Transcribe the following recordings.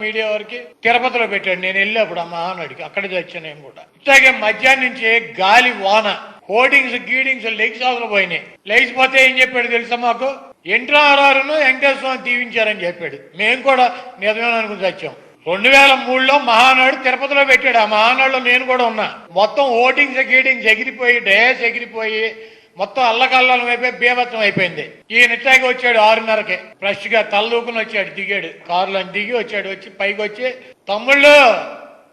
Media వారికి తిరుపతిలో పెట్టాడు. నేను వెళ్ళేప్పుడు ఆ మహానాడికి అక్కడ వచ్చాను నేను కూడా. ఇట్లాగే మధ్యాహ్నం నుంచి గాలి వాన హోర్డింగ్స్ గీడింగ్స్ లెగిసాదులు పోయినాయి. లేచిపోతే ఏం చెప్పాడు తెలుసా మాకు? ఎన్టీఆర్ను వెంకటేశ్వర స్వామి దీవించారని చెప్పాడు. మేము కూడా నిజమే అనుకుని వచ్చాం. 2003లో మహానాడు తిరుపతిలో పెట్టాడు. ఆ మహానాడులో నేను కూడా ఉన్నా. మొత్తం హోర్డింగ్స్ గీడింగ్స్ ఎగిరిపోయి డయాస్ ఎగిరిపోయి మొత్తం అల్లకల్లం అయిపోయి బీభత్సం అయిపోయింది. ఈ నిట్టాకి వచ్చాడు 6:30కి ఫ్రెష్ గా తలదూకుని వచ్చాడు. దిగాడు కారులో దిగి వచ్చాడు. వచ్చి పైకి వచ్చి తమ్ముళ్ళు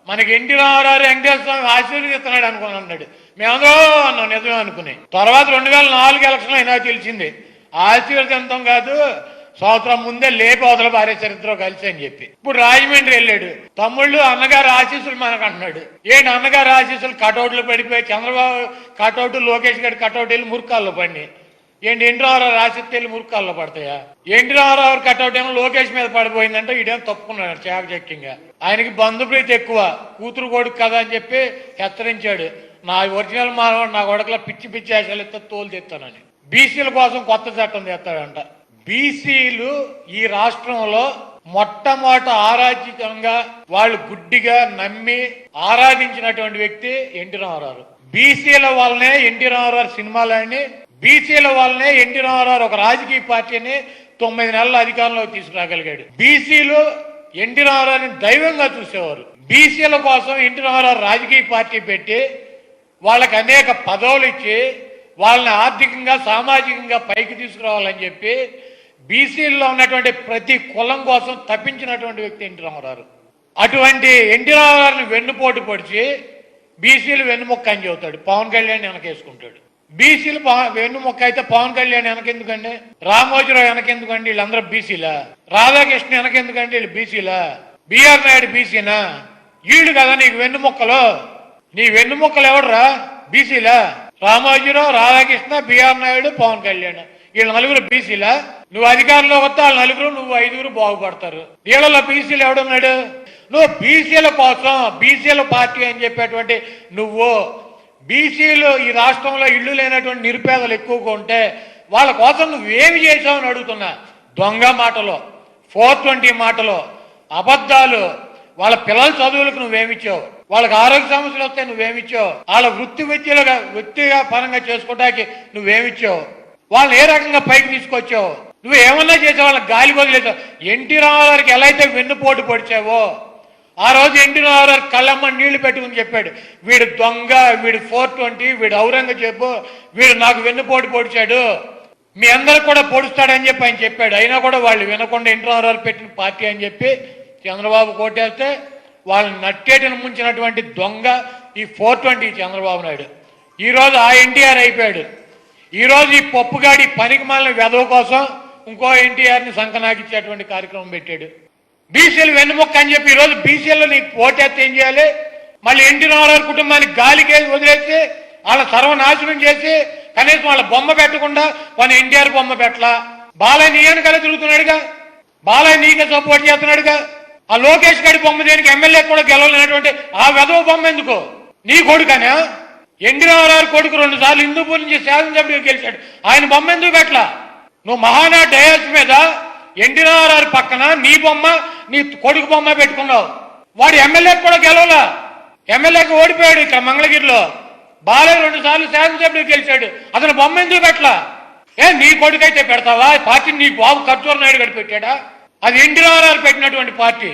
మనకి ఎన్టీ రామారావు వెంకటేశ్వర స్వామి ఆశీర్వదిస్తున్నాడు అనుకుని అన్నాడు. మేమందరూ అన్నాం నిజమే అనుకుని. తర్వాత 2004 ఎలక్షన్ అయినా తెలిసింది ఆశీర్వదించడం కాదు, సంవత్సరం ముందే లేపి అవతల భార్య చరిత్ర కలిసి అని చెప్పి. ఇప్పుడు రాజమండ్రి వెళ్ళాడు. తమ్ముళ్ళు అన్నగారు ఆశీస్సులు మనకు అంటున్నాడు. ఏంటి అన్నగారు ఆశీస్సులు? కటౌట్లు పడిపోయి చంద్రబాబు కటౌట్, లోకేష్ గారి కటౌట్ వెళ్ళి మురుకాల్లో పడి ఏంటి ఎన్టీ రామారావు ఆశీస్సు వెళ్ళి మురుకాల్లో పడతాయా? ఎన్టీ రామారావు కటౌట్ ఏమో లోకేష్ మీద పడిపోయిందంటే ఈడేమో తప్పుకున్నాడు చాకచక్యంగా. ఆయనకి బంధుప్రీతి ఎక్కువ, కూతురు కొడుకు కదా అని చెప్పి హెచ్చరించాడు. నా ఒరిజినల్ మానవుడు నా కొడుకులా పిచ్చి పిచ్చి ఆశలు ఎత్తా తోలు తెస్తానని. బీసీల కోసం కొత్త చట్టం తెస్తాడంట. బీసీలు ఈ రాష్ట్రంలో మొట్టమొదట ఆరాధ్యంగా వాళ్ళు గుడ్డిగా నమ్మి ఆరాధించినటువంటి వ్యక్తి ఎన్టీ రామారావు. బీసీల వల్లనే ఎన్టీ రామారావు సినిమాలని, బీసీల వల్లనే ఎన్టీ రామారావు ఒక రాజకీయ పార్టీని 9 నెలల అధికారంలోకి తీసుకురాగలిగాడు. బీసీలు ఎన్టీ రామారావుని దైవంగా చూసేవారు. బీసీల కోసం ఎన్టీ రామారావు రాజకీయ పార్టీ పెట్టి వాళ్ళకి అనేక పదవులు ఇచ్చి వాళ్ళని ఆర్థికంగా సామాజికంగా పైకి తీసుకురావాలని చెప్పి బీసీల్లో ఉన్నటువంటి ప్రతి కులం కోసం తప్పించినటువంటి వ్యక్తి ఎన్టీ రామారావు. అటువంటి ఎన్టీ రామారావుని వెన్నుపోటు పొడిచి బీసీలు వెన్నుముక్క అని చెబుతాడు. పవన్ కళ్యాణ్ వెనకేసుకుంటాడు. బీసీలు వెన్నుముక్క అయితే పవన్ కళ్యాణ్ వెనకెందుకండి? రామోజీరావు వెనకెందుకండి? వీళ్ళందరూ బీసీలా? రాధాకృష్ణ వెనకెందుకండి? వీళ్ళు బీసీలా? బిఆర్ నాయుడు బీసీనా? వీళ్ళు కదా నీకు వెన్నుముక్కలు. నీ వెన్నుముక్కలు ఎవడరా? బీసీలా? రామోజీరావు, రాధాకృష్ణ, బిఆర్ నాయుడు, పవన్ కళ్యాణ్ వీళ్ళు నలుగురు బీసీలా? నువ్వు అధికారంలో వస్తే వాళ్ళ నలుగురు, నువ్వు 5గురు బాగుపడతారు. వీళ్ళలో బీసీలు ఎవడున్నాడు? నువ్వు బీసీల కోసం బీసీల పార్టీ అని చెప్పేటువంటి నువ్వు బీసీలు ఈ రాష్ట్రంలో ఇళ్లు లేనటువంటి నిరుపేదలు ఎక్కువగా ఉంటే వాళ్ళ కోసం నువ్వేమి చేసావు అని అడుగుతున్నా. దొంగ మాటలు, 420 మాటలు, అబద్ధాలు. వాళ్ళ పిల్లల చదువులకు నువ్వేమిచ్చావు? వాళ్ళకి ఆరోగ్య సమస్యలు వస్తే నువ్వేమిచ్చావు? వాళ్ళ వృత్తిగా పరంగా చేసుకోవడానికి నువ్వేమిచ్చావు? వాళ్ళని ఏ రకంగా పైకి తీసుకొచ్చావు? నువ్వు ఏమన్నా చేసావు? వాళ్ళకి గాలి వదిలేసావు. ఎన్టీ రామారావుకి ఎలా అయితే వెన్నుపోటు పొడిచావో ఆ రోజు ఎన్టీ రామారావు కళ్ళమ్మ నీళ్లు పెట్టుకుని చెప్పాడు, వీడు దొంగ, వీడు 420, వీడు ఔరంగజేబు, వీడు నాకు వెన్నుపోటు పొడిచాడు, మీ అందరికి కూడా పొడుస్తాడని చెప్పి ఆయన చెప్పాడు. అయినా కూడా వాళ్ళు వినకుండా ఎన్టీ రామారావు పెట్టిన పార్టీ అని చెప్పి చంద్రబాబు కోటేస్తే వాళ్ళని నట్టేటను ముంచినటువంటి దొంగ ఈ 420 చంద్రబాబు నాయుడు. ఈరోజు ఆ ఎన్టీఆర్ అయిపోయాడు. ఈరోజు ఈ పప్పుగాడి పనికి మాలిన వెధవ కోసం ఇంకో ఎన్టీఆర్ని సంకనాకిచ్చేటువంటి కార్యక్రమం పెట్టాడు. బీసీలు వెన్నుముక్క అని చెప్పి ఈరోజు బీసీల్లో నీకు ఓటేస్తే ఏం చేయాలి? మళ్ళీ ఎన్టీ రామారావు కుటుంబానికి గాలికేసి వదిలేసి వాళ్ళ సర్వనాశనం చేసి కనీసం వాళ్ళ బొమ్మ పెట్టకుండా వాళ్ళ ఎన్టీఆర్ బొమ్మ పెట్టలా. బాలయ్య నీ వెనకాల తిరుగుతున్నాడుగా, బాలయ్య నీకే సపోర్ట్ చేస్తున్నాడుగా. ఆ లోకేష్ గడి బొమ్మ దేనికి? ఎమ్మెల్యే కూడా గెలవలేనటువంటి ఆ వెధవ బొమ్మ ఎందుకు? నీ కొడుకనా? ఎన్టీ రామారావు కొడుకు 2 సార్లు హిందూపూర్ నుంచి శాసనసభ్యుడిగా గెలిచాడు. ఆయన బొమ్మ ఎందుకు పెట్టలా? నువ్వు మహానాడు డయాస్ మీద ఎన్టీ రామారావు పక్కన నీ బొమ్మ, నీ కొడుకు బొమ్మ పెట్టుకున్నావు. వాడు ఎమ్మెల్యే కూడా గెలవలా, ఎమ్మెల్యేకి ఓడిపోయాడు. ఇక్కడ మంగళగిరిలో బాలయ్య 2 సార్లు శాసనసభ్యుడిగా గెలిచాడు. అతను బొమ్మ ఎందుకు పెట్టలా? నీ కొడుకు అయితే పెడతావా? పార్టీని నీ బాబు కర్జూర నాయుడు గడి పెట్టాడా? అది ఎన్టీ రామారావు పెట్టినటువంటి పార్టీ.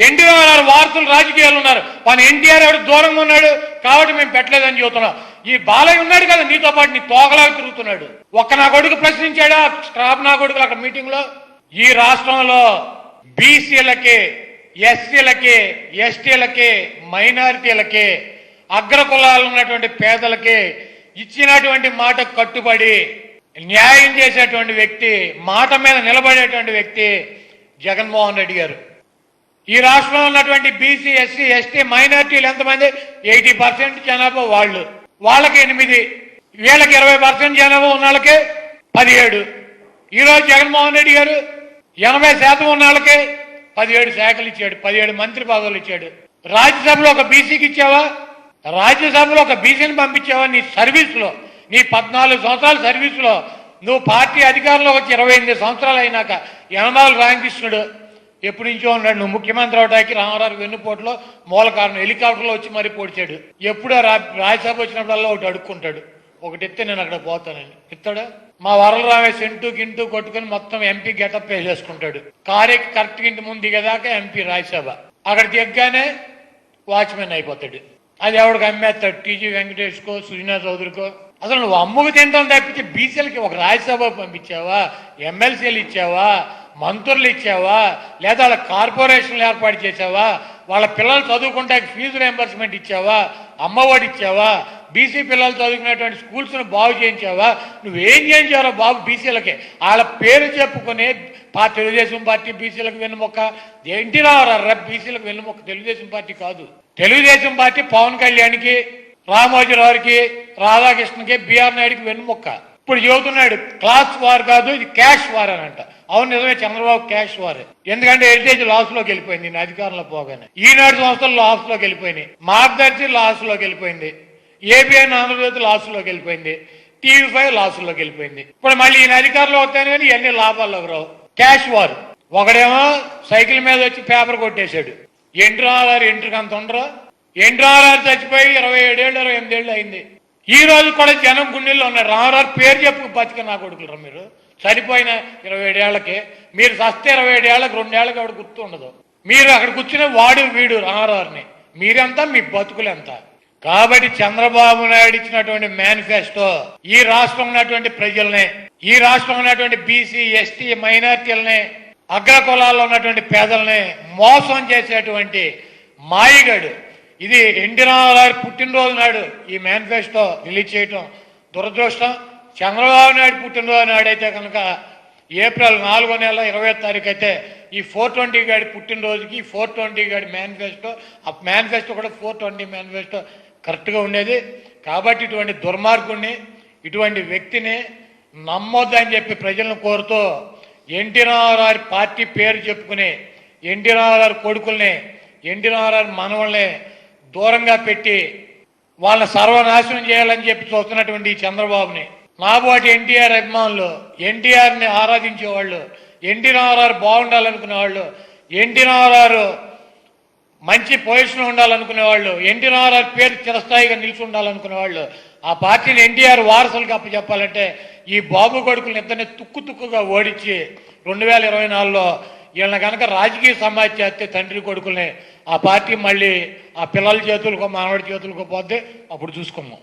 ఎన్టీ రామారావు వారసులు రాజకీయాలు ఉన్నారు. మన ఎన్టీఆర్ ఎవరు దూరంగా ఉన్నాడు కాబట్టి మేము పెట్టలేదని చెబుతున్నాం. ఈ బాలయ్య ఉన్నాడు కదా నీతో పాటు, నీ తోకలాగా తిరుగుతున్నాడు. ఒక్క నా కొడుకు ప్రశ్నించాడా స్టాఫ్ నా కొడుకులు అక్కడ మీటింగ్ లో? ఈ రాష్ట్రంలో బీసీలకి, ఎస్సీలకి, ఎస్టీలకి, మైనారిటీలకి, అగ్రకులాలు ఉన్నటువంటి పేదలకి ఇచ్చినటువంటి మాట కట్టుబడి న్యాయం చేసేటువంటి వ్యక్తి, మాట మీద నిలబడేటువంటి వ్యక్తి జగన్మోహన్ రెడ్డి గారు. ఈ రాష్ట్రంలో ఉన్నటువంటి బీసీ, ఎస్సీ, ఎస్టీ, మైనారిటీలు ఎంతమంది? 80% జనాభా వాళ్ళు. వాళ్ళకి 8, వీళ్ళకి 20% జనాభా ఉన్న వాళ్ళకి 17. ఈరోజు జగన్మోహన్ రెడ్డి గారు 80% ఉన్న వాళ్ళకి 17 శాఖలు ఇచ్చాడు, 17 మంత్రి పదవులు ఇచ్చాడు. రాజ్యసభలో ఒక బీసీకి ఇచ్చావా? రాజ్యసభలో ఒక బీసీని పంపించావా? నీ సర్వీస్లో, నీ 14 సంవత్సరాల సర్వీసులో నువ్వు పార్టీ అధికారంలో వచ్చి 28 సంవత్సరాలు అయినాక యనమల రామకృష్ణుడు, ఎప్పటి నుంచో ఉన్నాడు. నువ్వు ముఖ్యమంత్రి అవడానికి రామారావు వెన్నుపోటులో మూల కారణం. హెలికాప్టర్లో వచ్చి మరీ పొడిచాడు. ఎప్పుడో రాజ్యసభ వచ్చినప్పుడల్లా ఒకటి అడుక్కుంటాడు, ఒకటి ఇస్తే నేను అక్కడ పోతానని. ఇస్తాడా? మా వరలరామే సెంటు గింటూ కొట్టుకుని మొత్తం ఎంపీ గెటప్ వేసేసుకుంటాడు. కారెక్కి కరెక్ట్ ఇంటి ముందు దిగదాకా ఎంపీ రాజ్యసభ, అక్కడ దిగ్గానే వాచ్మెన్ అయిపోతాడు. అది ఎవడికి అమ్మేస్తాడు, టీజీ వెంకటేష్కో సుజనా చౌదరికో. అసలు నువ్వు అమ్ముకు తింటాం తప్పించి బీసీలకి ఒక రాజ్యసభ పంపించావా, ఎమ్మెల్సీలు ఇచ్చావా, మంత్రులు ఇచ్చావా, లేదా వాళ్ళ కార్పొరేషన్లు ఏర్పాటు చేసావా, వాళ్ళ పిల్లలు చదువుకుంటే ఫీజు రియంబర్స్మెంట్ ఇచ్చావా, అమ్మఒడి ఇచ్చావా, బీసీ పిల్లలు చదువుకునేటువంటి స్కూల్స్ను బాగు చేయించావా? నువ్వేం చేయించావో బాబు బీసీలకి? వాళ్ళ పేరు చెప్పుకునే తెలుగుదేశం పార్టీ బీసీలకు వెన్నుమొక్క. ఎన్టీ రామారావు బీసీలకు వెన్నుమొక్క, తెలుగుదేశం పార్టీ కాదు. తెలుగుదేశం పార్టీ పవన్ కళ్యాణ్కి, రామోజీరావుకి, రాధాకృష్ణకి, బిఆర్ నాయుడికి వెన్నుమొక్క. ఇప్పుడు చెబుతున్నాడు క్లాస్ వార్ కాదు, ఇది క్యాష్ వార్ అని అంట. అవును, నిజమే, చంద్రబాబు క్యాష్ వార్. ఎందుకంటే హెరిటేజ్ లాస్ లోకి వెళ్ళిపోయింది నేను అధికారంలో పోగానే. ఈనాడు సంస్థలు లాస్ లోకి వెళ్ళిపోయినాయి, మార్గదర్శి లాస్ లోకి వెళ్ళిపోయింది, ఏబిఎన్ ఆంధ్రజ్యోతి లాస్ లోకి వెళ్ళిపోయింది, టీవీ5 లాస్ లోకి వెళ్ళిపోయింది. ఇప్పుడు మళ్ళీ ఈయన అధికారంలో వస్తాను కానీ ఇవన్నీ లాభాల్లోకి రావు. Cash war. ఒకడేమో సైకిల్ మీద వచ్చి పేపర్ కొట్టేశాడు. ఎన్టీ రామారావు ఎంట్రీకి అంత ఉండరు. ఎన్టీ రామారావు చచ్చిపోయి 27 ఏళ్ళు 28 ఏళ్ళు అయింది. ఈ రోజు కూడా జనం గుండెల్లో ఉన్నారు. రామారావు పేరు చెప్పు బతిక నా కొడుకులరా మీరు. చనిపోయిన 27 ఏళ్లకి, మీరు సస్తే 27 ఏళ్ళకి 2 ఏళ్ళకి ఆవిడ గుర్తు ఉండదు. మీరు అక్కడ కూర్చునే వాడు వీడు రామారావుని, మీరెంత మీ బతుకులెంత. కాబట్టి చంద్రబాబు నాయుడు ఇచ్చినటువంటి మేనిఫెస్టో ఈ రాష్ట్రంలో ఉన్నటువంటి ప్రజల్ని, ఈ రాష్ట్రంలో ఉన్నటువంటి బీసీ, ఎస్టీ, మైనార్టీలని, అగ్ర కులాల్లో ఉన్నటువంటి పేదల్ని మోసం చేసేటువంటి మాయిగాడు. ఇది ఎన్టీ రామారావు పుట్టినరోజు నాడు ఈ మేనిఫెస్టో రిలీజ్ చేయటం దురదృష్టం. చంద్రబాబు నాయుడు పుట్టినరోజు నాడైతే కనుక ఏప్రిల్ 4వ నెల 20వ తారీఖు అయితే ఈ 420 గాడి పుట్టినరోజుకి 420 గాడి మేనిఫెస్టో, ఆ మేనిఫెస్టో కూడా 420 మేనిఫెస్టో కరెక్ట్గా ఉండేది. కాబట్టి ఇటువంటి దుర్మార్గుడిని, ఇటువంటి వ్యక్తిని నమ్మొద్దని చెప్పి ప్రజలను కోరుతూ ఎన్టీ రామారావు పార్టీ పేరు చెప్పుకుని ఎన్టీ రామారావు కొడుకుల్ని, ఎన్టీ రామారావు మనవల్ని దూరంగా పెట్టి వాళ్ళని సర్వనాశనం చేయాలని చెప్పి చూస్తున్నటువంటి ఈ చంద్రబాబుని, నాబోటి ఎన్టీఆర్ అభిమానులు, ఎన్టీఆర్ని ఆరాధించేవాళ్ళు, ఎన్టీ రామారావు బాగుండాలనుకునేవాళ్ళు, ఎన్టీ రామారావు మంచి పొజిషన్ ఉండాలనుకునేవాళ్ళు, ఎన్టీ రామారావు పేరు చిరస్థాయిగా నిలిచి ఉండాలనుకునేవాళ్ళు ఆ పార్టీని ఎన్టీఆర్ వారసులకు అప్పచెప్పాలంటే ఈ బాబు కొడుకులను ఇద్దరిని తుక్కుగా ఓడించి 2024లో వీళ్ళని కనుక రాజకీయ సమాజ్ చేస్తే తండ్రి కొడుకుల్ని ఆ పార్టీ మళ్ళీ ఆ పిల్లల చేతులకు, మానవుడి చేతులకు పోతే అప్పుడు చూసుకున్నాం.